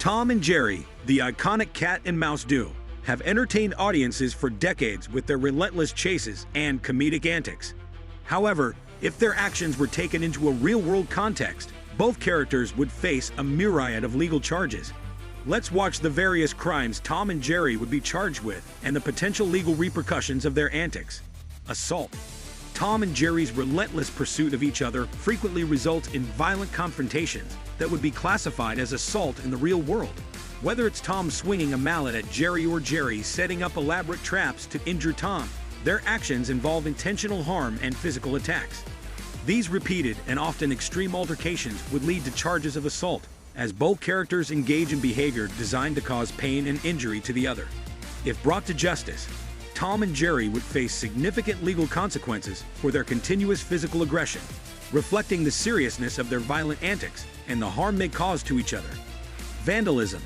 Tom and Jerry, the iconic cat and mouse duo, have entertained audiences for decades with their relentless chases and comedic antics. However, if their actions were taken into a real-world context, both characters would face a myriad of legal charges. Let's watch the various crimes Tom and Jerry would be charged with and the potential legal repercussions of their antics. Assault. Tom and Jerry's relentless pursuit of each other frequently results in violent confrontations that would be classified as assault in the real world. Whether it's Tom swinging a mallet at Jerry or Jerry setting up elaborate traps to injure Tom, their actions involve intentional harm and physical attacks. These repeated and often extreme altercations would lead to charges of assault, as both characters engage in behavior designed to cause pain and injury to the other. If brought to justice, Tom and Jerry would face significant legal consequences for their continuous physical aggression, reflecting the seriousness of their violent antics and the harm they cause to each other. Vandalism.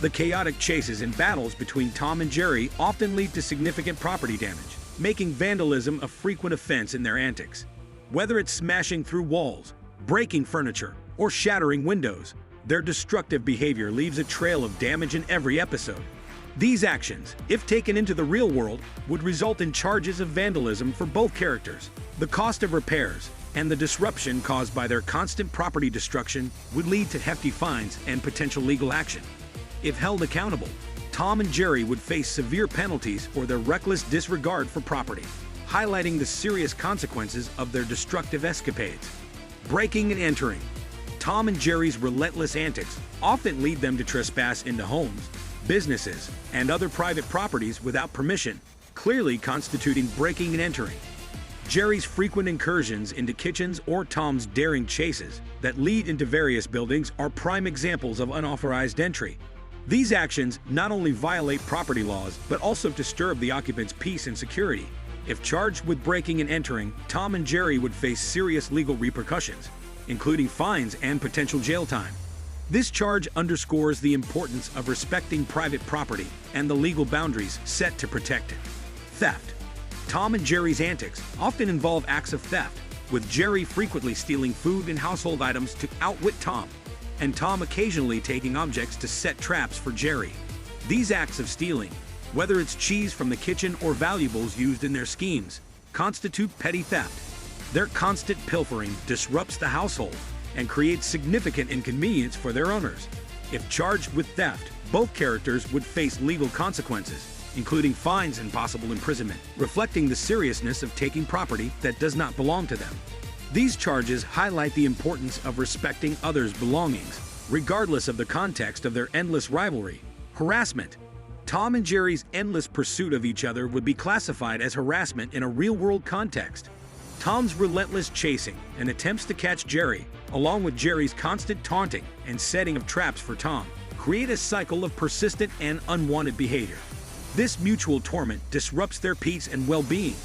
The chaotic chases and battles between Tom and Jerry often lead to significant property damage, making vandalism a frequent offense in their antics. Whether it's smashing through walls, breaking furniture, or shattering windows, their destructive behavior leaves a trail of damage in every episode. These actions, if taken into the real world, would result in charges of vandalism for both characters. The cost of repairs and the disruption caused by their constant property destruction would lead to hefty fines and potential legal action. If held accountable, Tom and Jerry would face severe penalties for their reckless disregard for property, highlighting the serious consequences of their destructive escapades. Breaking and entering. Tom and Jerry's relentless antics often lead them to trespass into homes, businesses, and other private properties without permission, clearly constituting breaking and entering. Jerry's frequent incursions into kitchens or Tom's daring chases that lead into various buildings are prime examples of unauthorized entry. These actions not only violate property laws but also disturb the occupant's peace and security. If charged with breaking and entering, Tom and Jerry would face serious legal repercussions, including fines and potential jail time. This charge underscores the importance of respecting private property and the legal boundaries set to protect it. Theft. Tom and Jerry's antics often involve acts of theft, with Jerry frequently stealing food and household items to outwit Tom, and Tom occasionally taking objects to set traps for Jerry. These acts of stealing, whether it's cheese from the kitchen or valuables used in their schemes, constitute petty theft. Their constant pilfering disrupts the household and creates significant inconvenience for their owners. If charged with theft, both characters would face legal consequences, including fines and possible imprisonment, reflecting the seriousness of taking property that does not belong to them. These charges highlight the importance of respecting others' belongings, regardless of the context of their endless rivalry. Harassment. Tom and Jerry's endless pursuit of each other would be classified as harassment in a real-world context. Tom's relentless chasing and attempts to catch Jerry, along with Jerry's constant taunting and setting of traps for Tom, create a cycle of persistent and unwanted behavior. This mutual torment disrupts their peace and well-being,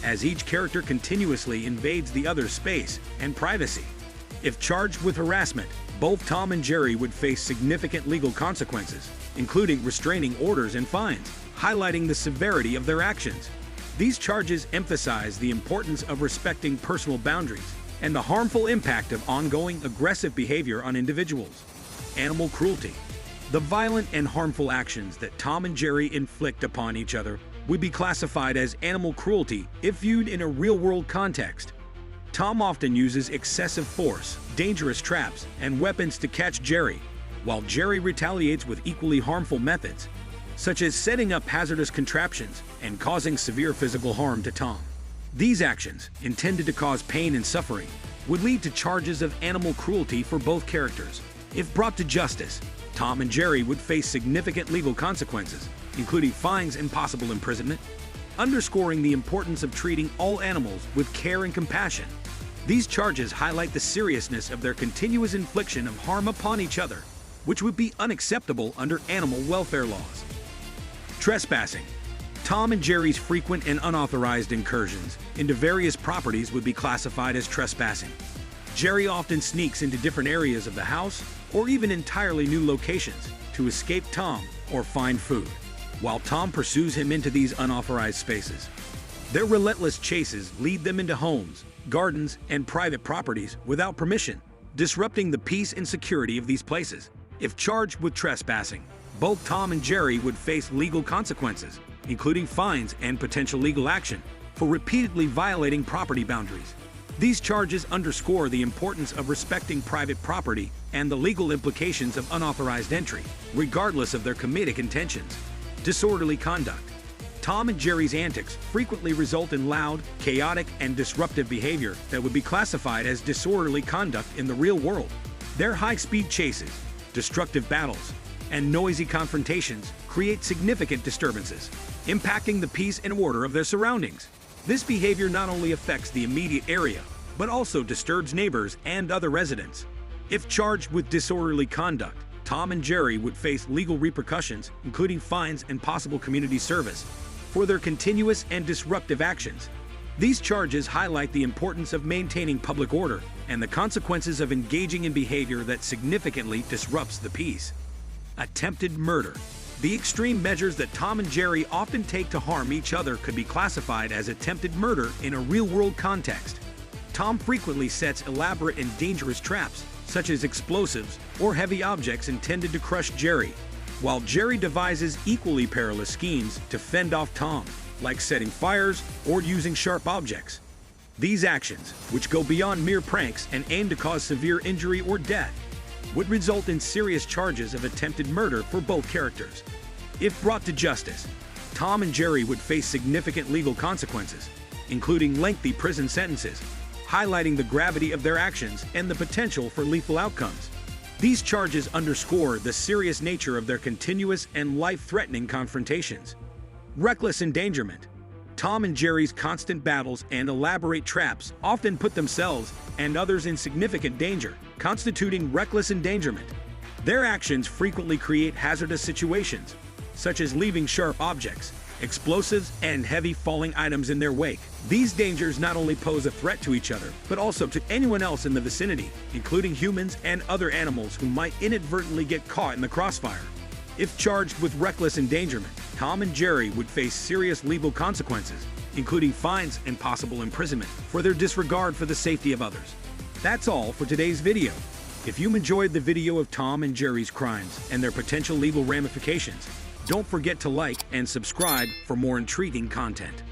as each character continuously invades the other's space and privacy. If charged with harassment, both Tom and Jerry would face significant legal consequences, including restraining orders and fines, highlighting the severity of their actions. These charges emphasize the importance of respecting personal boundaries and the harmful impact of ongoing aggressive behavior on individuals. Animal cruelty. The violent and harmful actions that Tom and Jerry inflict upon each other would be classified as animal cruelty if viewed in a real-world context. Tom often uses excessive force, dangerous traps, and weapons to catch Jerry, while Jerry retaliates with equally harmful methods, such as setting up hazardous contraptions and causing severe physical harm to Tom. These actions, intended to cause pain and suffering, would lead to charges of animal cruelty for both characters. If brought to justice, Tom and Jerry would face significant legal consequences, including fines and possible imprisonment, underscoring the importance of treating all animals with care and compassion. These charges highlight the seriousness of their continuous infliction of harm upon each other, which would be unacceptable under animal welfare laws. Trespassing. Tom and Jerry's frequent and unauthorized incursions into various properties would be classified as trespassing. Jerry often sneaks into different areas of the house or even entirely new locations to escape Tom or find food, while Tom pursues him into these unauthorized spaces. Their relentless chases lead them into homes, gardens, and private properties without permission, disrupting the peace and security of these places. If charged with trespassing, both Tom and Jerry would face legal consequences, including fines and potential legal action, for repeatedly violating property boundaries. These charges underscore the importance of respecting private property and the legal implications of unauthorized entry, regardless of their comedic intentions. Disorderly conduct. Tom and Jerry's antics frequently result in loud, chaotic, and disruptive behavior that would be classified as disorderly conduct in the real world. Their high-speed chases, destructive battles, and noisy confrontations create significant disturbances, impacting the peace and order of their surroundings. This behavior not only affects the immediate area, but also disturbs neighbors and other residents. If charged with disorderly conduct, Tom and Jerry would face legal repercussions, including fines and possible community service, for their continuous and disruptive actions. These charges highlight the importance of maintaining public order and the consequences of engaging in behavior that significantly disrupts the peace. Attempted murder. The extreme measures that Tom and Jerry often take to harm each other could be classified as attempted murder in a real-world context. Tom frequently sets elaborate and dangerous traps, such as explosives or heavy objects intended to crush Jerry, while Jerry devises equally perilous schemes to fend off Tom, like setting fires or using sharp objects. These actions, which go beyond mere pranks and aim to cause severe injury or death, would result in serious charges of attempted murder for both characters. If brought to justice, Tom and Jerry would face significant legal consequences, including lengthy prison sentences, highlighting the gravity of their actions and the potential for lethal outcomes. These charges underscore the serious nature of their continuous and life-threatening confrontations. Reckless endangerment. Tom and Jerry's constant battles and elaborate traps often put themselves and others in significant danger, constituting reckless endangerment. Their actions frequently create hazardous situations, such as leaving sharp objects, explosives, and heavy falling items in their wake. These dangers not only pose a threat to each other, but also to anyone else in the vicinity, including humans and other animals who might inadvertently get caught in the crossfire. If charged with reckless endangerment, Tom and Jerry would face serious legal consequences, including fines and possible imprisonment, for their disregard for the safety of others. That's all for today's video. If you enjoyed the video of Tom and Jerry's crimes and their potential legal ramifications, don't forget to like and subscribe for more intriguing content.